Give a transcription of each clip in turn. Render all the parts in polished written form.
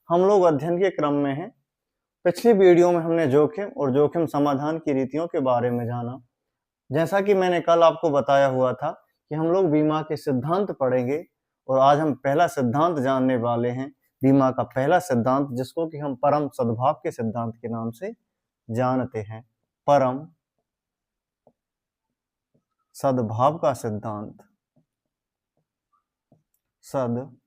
हम लोग अध्ययन के क्रम में हैं। पिछली वीडियो में हमने जोखिम और जोखिम समाधान की रीतियों के बारे में जाना। जैसा कि मैंने कल आपको बताया हुआ था कि हम लोग बीमा के सिद्धांत पढ़ेंगे और आज हम पहला सिद्धांत जानने वाले हैं। बीमा का पहला सिद्धांत, जिसको कि हम परम सद्भाव के सिद्धांत के नाम से जानते हैं। परम सद्भाव का सिद्धांत, सद्भाव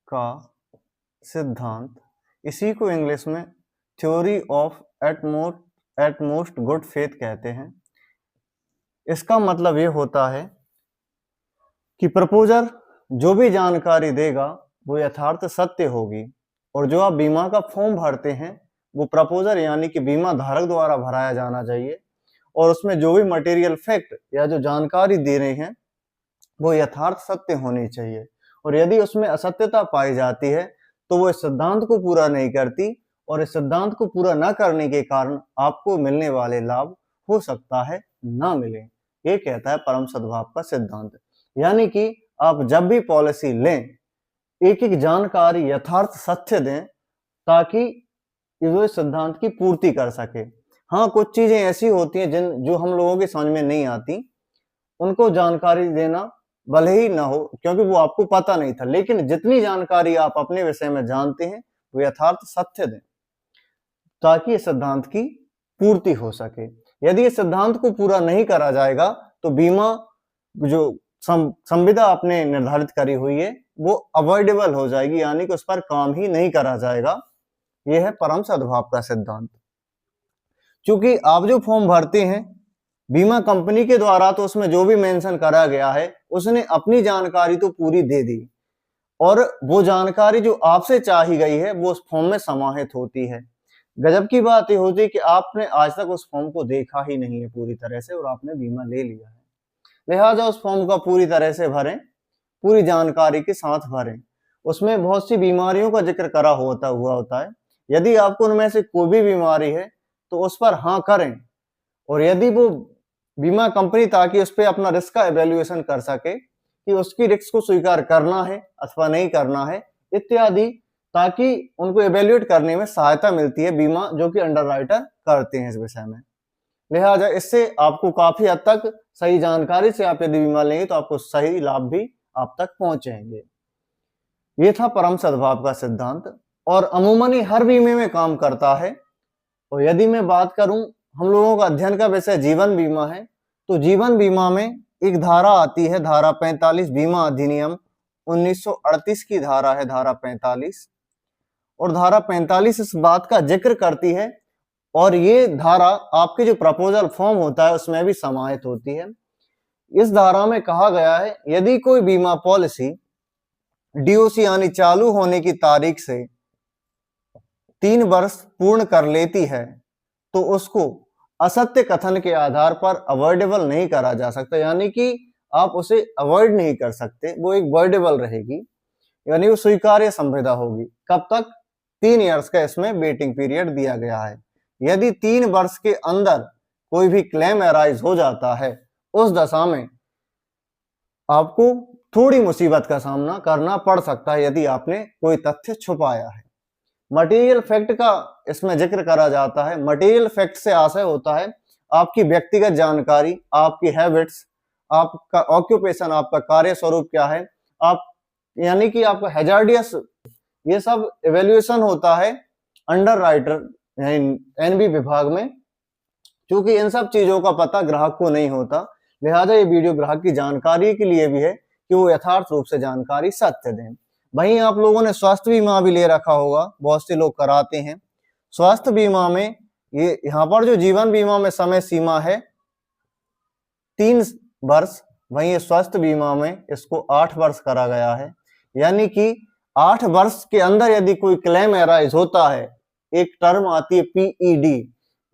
का सिद्धांत, इसी को इंग्लिश में theory of utmost good faith कहते हैं। इसका मतलब ये होता है कि प्रपोजर जो भी जानकारी देगा वो यथार्थ सत्य होगी, और जो आप बीमा का फॉर्म भरते हैं वो प्रपोजर यानी कि बीमा धारक द्वारा भराया जाना चाहिए, और उसमें जो भी मटेरियल फैक्ट या जो जानकारी दे रहे हैं वो यथार्थ सत्य होनी चाहिए। और यदि उसमें असत्यता पाई जाती है तो वो इस सिद्धांत को पूरा नहीं करती, और इस सिद्धांत को पूरा न करने के कारण आपको मिलने वाले लाभ हो सकता है ना मिले। ये कहता है परम सद्भाव का सिद्धांत। यानी कि आप जब भी पॉलिसी लें, एक एक जानकारी यथार्थ सत्य दें ताकि वो इस सिद्धांत की पूर्ति कर सके। हाँ, कुछ चीजें ऐसी होती हैं जो हम लोगों के समझ में नहीं आती, उनको जानकारी देना भले ही ना हो क्योंकि वो आपको पता नहीं था, लेकिन जितनी जानकारी आप अपने विषय में जानते हैं वो यथार्थ सत्य दें ताकि इस सिद्धांत की पूर्ति हो सके। यदि इस सिद्धांत को पूरा नहीं करा जाएगा तो बीमा जो संविदा आपने निर्धारित करी हुई है वो अवॉइडेबल हो जाएगी, यानी कि उस पर काम ही नहीं करा जाएगा। यह है परम सद्भाव का सिद्धांत। क्योंकि आप जो फॉर्म भरते हैं बीमा कंपनी के द्वारा, तो उसमें जो भी मेंशन करा गया है उसने अपनी जानकारी तो पूरी दे दी, और वो जानकारी जो आपसे चाही गई है वो उस फॉर्म में समाहित होती है। गजब की बात ये होती है कि आपने आज तक उस फॉर्म को देखा ही नहीं है पूरी तरह से, और आपने बीमा ले लिया है। लिहाजा उस फॉर्म का पूरी तरह से भरें, पूरी जानकारी के साथ भरें। उसमें बहुत सी बीमारियों का जिक्र करा हुआ होता है। यदि आपको उनमें से कोई भी बीमारी है तो उस पर हाँ करें, और यदि वो बीमा कंपनी ताकि उस पर अपना रिस्क का एवेल्युएशन कर सके कि उसकी रिस्क को स्वीकार करना है अथवा नहीं करना है इत्यादि, ताकि उनको एवेल्युएट करने में सहायता मिलती है बीमा जो कि अंडरराइटर करते हैं इस विषय में। लिहाजा इससे आपको काफी हद तक सही जानकारी से आप यदि बीमा लेंगे तो आपको सही लाभ भी आप तक पहुंचेंगे। ये था परम सद्भाव का सिद्धांत, और अमूमन हर बीमे में काम करता है। और यदि मैं बात करूं, हम लोगों का अध्ययन का विषय जीवन बीमा है, तो जीवन बीमा में एक धारा आती है, धारा 45, बीमा अधिनियम 1938 की धारा है, धारा 45। और धारा 45 इस बात का जिक्र करती है, और ये धारा आपके जो प्रपोजल फॉर्म होता है उसमें भी समाहित होती है। इस धारा में कहा गया है, यदि कोई बीमा पॉलिसी डीओसी यानी चालू होने की तारीख से 3 वर्ष पूर्ण कर लेती है तो उसको असत्य कथन के आधार पर अवॉइडेबल नहीं करा जा सकता, यानी कि आप उसे अवॉइड नहीं कर सकते, वो एक वॉइडेबल रहेगी, यानी वो स्वीकार्य संविदा होगी। कब तक? 3 इयर्स का इसमें वेटिंग पीरियड दिया गया है। यदि 3 वर्ष के अंदर कोई भी क्लेम अराइज हो जाता है, उस दशा में आपको थोड़ी मुसीबत का सामना करना पड़ सकता है यदि आपने कोई तथ्य छुपाया है। मटेरियल फैक्ट का इसमें जिक्र करा जाता है। मटेरियल फैक्ट से आशय होता है आपकी व्यक्तिगत जानकारी, आपकी हैबिट्स, आपका ऑक्यूपेशन, आपका कार्य स्वरूप क्या है, आप यानी कि आपका हैजार्डियस, ये सब एवेल्युएशन होता है अंडरराइटर एनबी विभाग में, क्योंकि इन सब चीजों का पता ग्राहक को नहीं होता। लिहाजा ये वीडियो ग्राहक की जानकारी के लिए भी है कि वो यथार्थ रूप से जानकारी सत्य दें। वहीं आप लोगों ने स्वास्थ्य बीमा भी ले रखा होगा, बहुत से लोग कराते हैं। स्वास्थ्य बीमा में ये यहाँ पर जो जीवन बीमा में समय सीमा है 3 वर्ष, वहीं स्वास्थ्य बीमा में इसको 8 वर्ष करा गया है। यानी कि 8 वर्ष के अंदर यदि कोई क्लेम अराइज होता है, एक टर्म आती है पीईडी,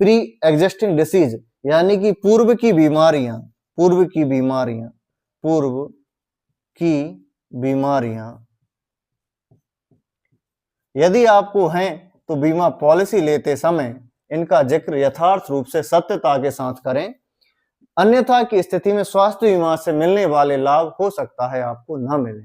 प्री एग्जिस्टिंग डिसीज, यानी कि पूर्व की बीमारियां यदि आपको हैं तो बीमा पॉलिसी लेते समय इनका जिक्र यथार्थ रूप से सत्यता के साथ करें, अन्यथा की स्थिति में स्वास्थ्य बीमा से मिलने वाले लाभ हो सकता है आपको न मिले।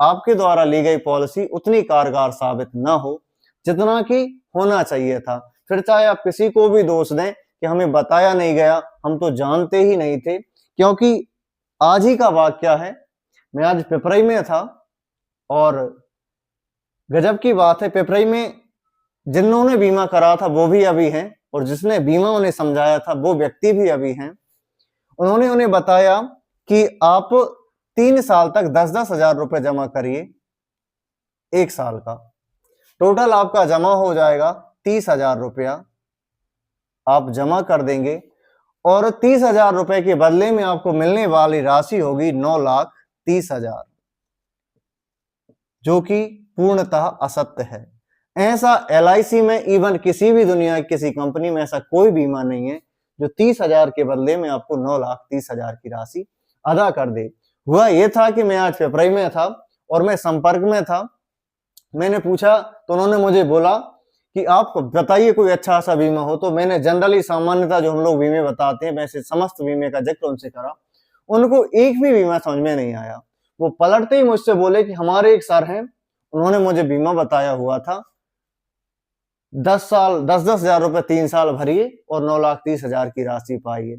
आपके द्वारा ली गई पॉलिसी उतनी कारगर साबित ना हो जितना कि होना चाहिए था। फिर चाहे आप किसी को भी दोष दें कि हमें बताया नहीं गया, हम तो जानते ही नहीं थे। क्योंकि आज ही का वाकया है, मैं आज पिपराई में था और गजब की बात है, पिपराई में जिन्होंने बीमा करा था वो भी अभी हैं और जिसने बीमा उन्हें समझाया था वो व्यक्ति भी अभी हैं। उन्होंने उन्हें बताया कि आप 3 साल तक 10-10 हजार रुपए जमा करिए, 1 साल का टोटल आपका जमा हो जाएगा 30,000 रुपया आप जमा कर देंगे और 30,000 रुपए के बदले में आपको मिलने वाली राशि होगी 9,30,000, जो कि पूर्णतः असत्य है। ऐसा LIC में, इवन किसी भी दुनिया की किसी कंपनी में ऐसा कोई बीमा नहीं है जो 30,000 के बदले में आपको 9,30,000 की राशि अदा कर दे। हुआ यह था कि मैं आज पिपराई में था और मैं संपर्क में था। मैंने पूछा तो उन्होंने मुझे बोला कि आप बताइए कोई अच्छा सा बीमा हो। तो मैंने जनरली सामान्यतः जो हम लोग बीमे बताते हैं वैसे समस्त बीमे का जिक्र उनसे करा। उनको एक भी बीमा समझ में नहीं आया। वो पलटते ही मुझसे बोले कि हमारे एक सर हैं, उन्होंने मुझे बीमा बताया हुआ था, 10 हजार रुपए 3 साल भरिए और 9,30,000 की राशि पाइए।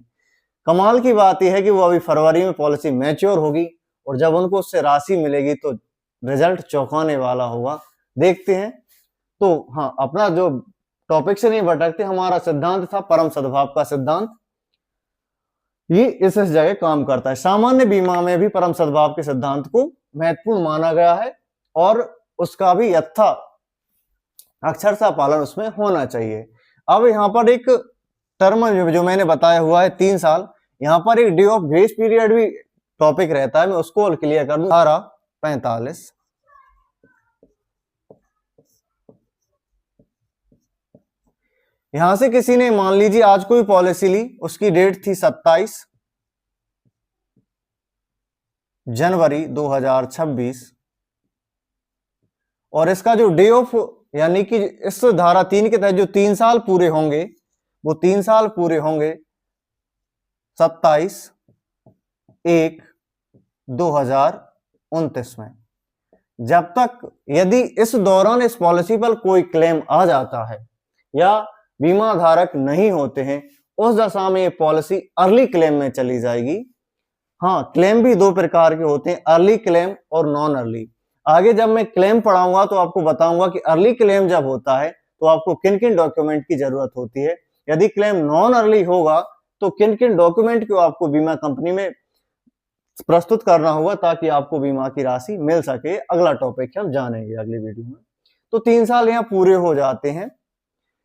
कमाल की बात यह है कि वो अभी फरवरी में पॉलिसी मैच्योर होगी और जब उनको उससे राशि मिलेगी तो रिजल्ट चौंकाने वाला होगा। देखते हैं। तो हाँ, अपना जो टॉपिक से नहीं भटकते, हमारा सिद्धांत था परम सद्भाव का सिद्धांत, ये इस जगह काम करता है। सामान्य बीमा में भी परम सद्भाव के सिद्धांत को महत्वपूर्ण माना गया है और उसका भी यथा अक्षरशः पालन उसमें होना चाहिए। अब यहाँ पर एक टर्म जो मैंने बताया हुआ है 3 साल, यहाँ पर एक डे ऑफ ग्रेस पीरियड भी टॉपिक रहता है, मैं उसको क्लियर कर दूं। 1845 यहां से किसी ने मान लीजिए आज कोई पॉलिसी ली, उसकी डेट थी 27 जनवरी 2026 और इसका जो डे ऑफ यानी कि इस धारा 3 के तहत जो 3 साल पूरे होंगे वो 3 साल पूरे होंगे 27/1/2029 में। जब तक यदि इस दौरान इस पॉलिसी पर कोई क्लेम आ जाता है या बीमा धारक नहीं होते हैं, उस दशा में ये पॉलिसी अर्ली क्लेम में चली जाएगी। हाँ, क्लेम भी 2 प्रकार के होते हैं, अर्ली क्लेम और नॉन अर्ली। आगे जब मैं क्लेम पढ़ाऊंगा तो आपको बताऊंगा कि अर्ली क्लेम जब होता है तो आपको किन किन डॉक्यूमेंट की जरूरत होती है। यदि क्लेम नॉन अर्ली होगा तो किन किन डॉक्यूमेंट को आपको बीमा कंपनी में प्रस्तुत करना होगा ताकि आपको बीमा की राशि मिल सके। अगला टॉपिक हम जानेंगे अगली वीडियो में। तो 3 साल यहाँ पूरे हो जाते हैं।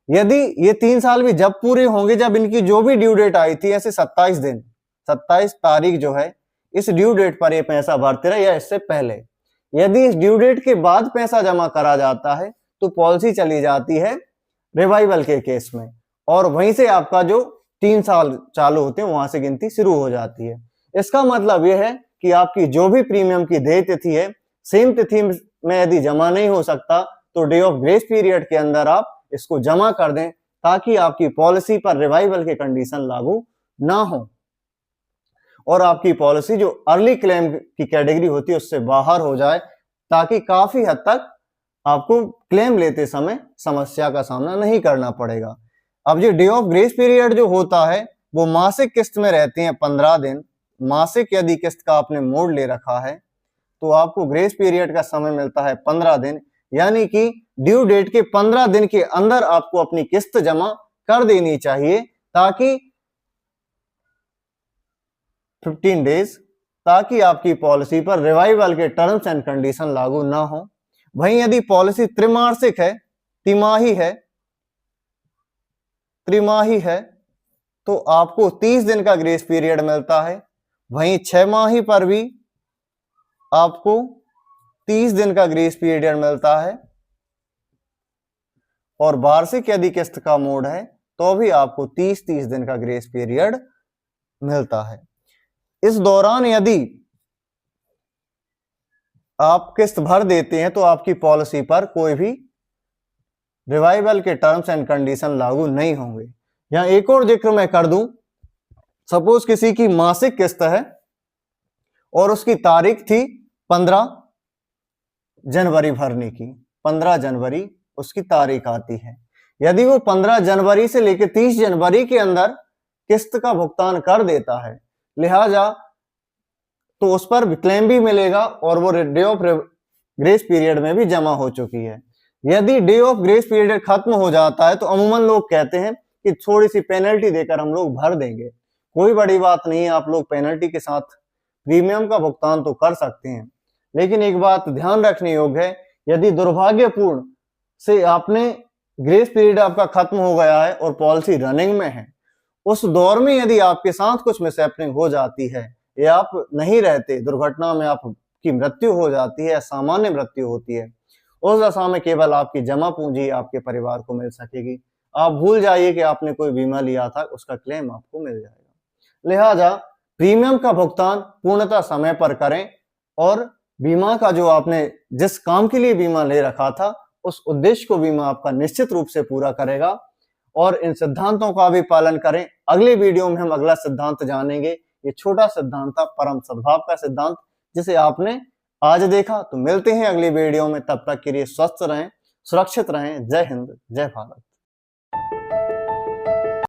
यदि ये 3 साल भी जब पूरे होंगे, जब इनकी जो भी ड्यू डेट आई थी, ऐसे 27 दिन 27 तारीख जो है, इस ड्यू डेट पर ये पैसा भरते रहे या इससे पहले, यदि इस ड्यू डेट के बाद पैसा जमा करा जाता है तो पॉलिसी चली जाती है रिवाइवल के केस में और वहीं से आपका जो 3 साल चालू होते हैं वहां से गिनती शुरू हो जाती है। इसका मतलब यह है कि आपकी जो भी प्रीमियम की देय तिथि है, सेम तिथि में यदि जमा नहीं हो सकता तो डे ऑफ ग्रेस पीरियड के अंदर आप इसको जमा कर दें ताकि आपकी पॉलिसी पर रिवाइवल के कंडीशन लागू ना हो और आपकी पॉलिसी जो अर्ली क्लेम की कैटेगरी होती है उससे बाहर हो जाए, ताकि काफी हद तक आपको क्लेम लेते समय समस्या का सामना नहीं करना पड़ेगा। अब ये डे ऑफ ग्रेस पीरियड जो होता है वो मासिक किस्त में रहते हैं 15 दिन। मासिक यदि किस्त का आपने मोड ले रखा है तो आपको ग्रेस पीरियड का समय मिलता है 15 दिन, यानी कि ड्यू डेट के 15 दिन के अंदर आपको अपनी किस्त जमा कर देनी चाहिए ताकि 15 डेज, ताकि आपकी पॉलिसी पर रिवाइवल के टर्म्स एंड कंडीशन लागू ना हो। वहीं यदि पॉलिसी त्रैमासिक है, त्रिमाही है तो आपको 30 दिन का ग्रेस पीरियड मिलता है। वहीं 6 माही पर भी आपको 30 दिन का ग्रेस पीरियड मिलता है और वार्षिक यदि किस्त का मोड है तो भी आपको 30-30 दिन का ग्रेस पीरियड मिलता है। इस दौरान यदि आप किस्त भर देते हैं तो आपकी पॉलिसी पर कोई भी रिवाइवल के टर्म्स एंड कंडीशन लागू नहीं होंगे। यहां एक और जिक्र मैं कर दूं, सपोज किसी की मासिक किस्त है और उसकी तारीख थी 15 जनवरी भरने की, 15 जनवरी उसकी तारीख आती है। यदि वो 15 जनवरी से लेकर 30 जनवरी के अंदर किस्त का भुगतान कर देता है, लिहाजा तो उस पर क्लेम भी मिलेगा और वो डे ऑफ ग्रेस पीरियड में भी जमा हो चुकी है। यदि डे ऑफ ग्रेस पीरियड खत्म हो जाता है तो अमूमन लोग कहते हैं कि थोड़ी सी पेनल्टी देकर हम लोग भर देंगे। कोई बड़ी बात नहीं है, आप लोग पेनल्टी के साथ प्रीमियम का भुगतान तो कर सकते हैं, लेकिन एक बात ध्यान रखने योग्य है, यदि दुर्भाग्यपूर्ण से आपने ग्रेस पीरियड आपका खत्म हो गया है और पॉलिसी रनिंग में है, उस दौर में यदि आपके साथ कुछ मिसहैपनिंग हो जाती है या आप नहीं रहते, दुर्घटना में आपकी मृत्यु हो जाती है या सामान्य मृत्यु होती है, उस दशा में केवल आपकी जमा पूंजी आपके परिवार को मिल सकेगी। आप भूल जाइए कि आपने कोई बीमा लिया था, उसका क्लेम आपको मिल जाएगा। लिहाजा प्रीमियम का भुगतान पूर्णतः समय पर करें और बीमा का जो आपने जिस काम के लिए बीमा ले रखा था उस उद्देश्य को बीमा आपका निश्चित रूप से पूरा करेगा। और इन सिद्धांतों का भी पालन करें। अगले वीडियो में हम अगला सिद्धांत जानेंगे। ये छोटा सिद्धांत था परम सद्भाव का सिद्धांत, जिसे आपने आज देखा। तो मिलते हैं अगली वीडियो में, तब तक के लिए स्वस्थ रहें, सुरक्षित रहें। जय हिंद, जय भारत।